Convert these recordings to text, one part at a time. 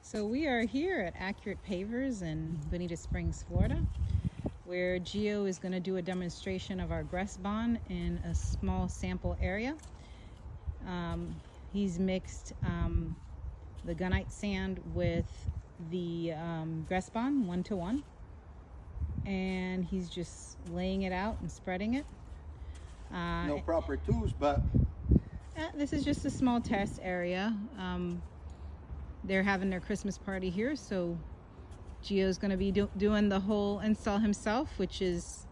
So we are here at Accurate Pavers in Bonita Springs, Florida, where Gio is going to do a demonstration of our Gresbond in a small sample area. He's mixed the gunite sand with the Gresbond 1-to-1, and he's just laying it out and spreading it. No proper tools, but this is just a small test area. They're having their Christmas party here, so Gio's going to be doing the whole install himself, which is,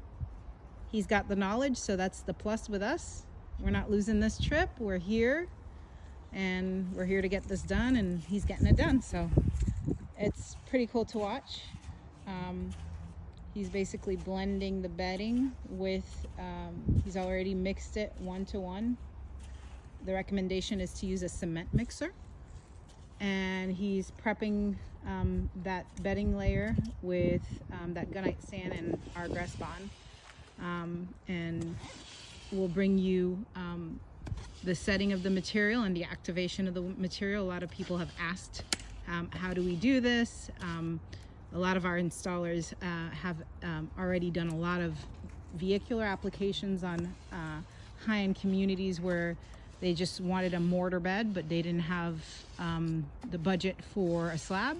he's got the knowledge, so that's the plus with us. We're not losing this trip. We're here, and we're here to get this done, and he's getting it done, so it's pretty cool to watch. He's basically blending the bedding with, he's already mixed it 1-to-1. The recommendation is to use a cement mixer. And he's prepping that bedding layer with that gunite sand and our Gresbond, and we'll bring you the setting of the material and the activation of the material. A lot of people have asked, how do we do this? A lot of our installers have already done a lot of vehicular applications on high-end communities where they just wanted a mortar bed, but they didn't have the budget for a slab.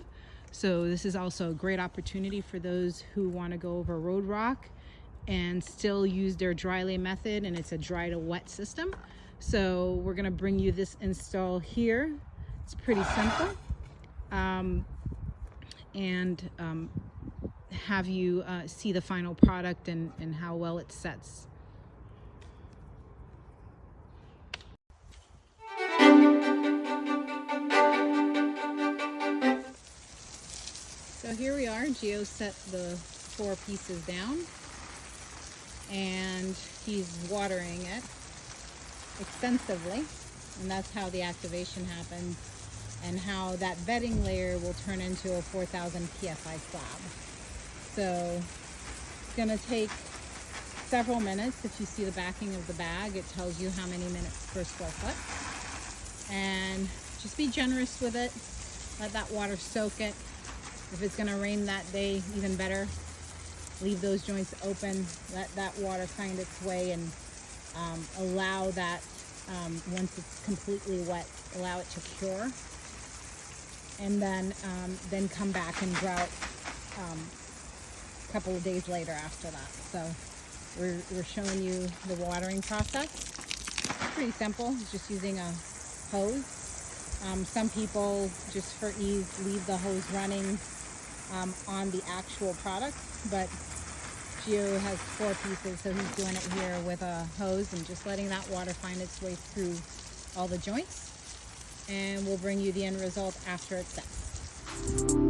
So this is also a great opportunity for those who want to go over road rock and still use their dry lay method, and it's a dry to wet system. So we're gonna bring you this install here. It's pretty simple. And have you see the final product and how well it sets. So here we are. Gio set the 4 pieces down, and he's watering it extensively, and that's how the activation happens, and how that bedding layer will turn into a 4,000 psi slab. So it's going to take several minutes. If you see the backing of the bag, it tells you how many minutes per square foot. And just be generous with it. Let that water soak it. If it's going to rain that day, even better. Leave those joints open. Let that water find its way, and allow that, once it's completely wet, allow it to cure. And then come back and grout a couple of days later after that. So we're showing you the watering process. It's pretty simple. It's just using a hose. Some people, just for ease, leave the hose running on the actual product, but Gio has 4 pieces, so he's doing it here with a hose and just letting that water find its way through all the joints, and we'll bring you the end result after it's set.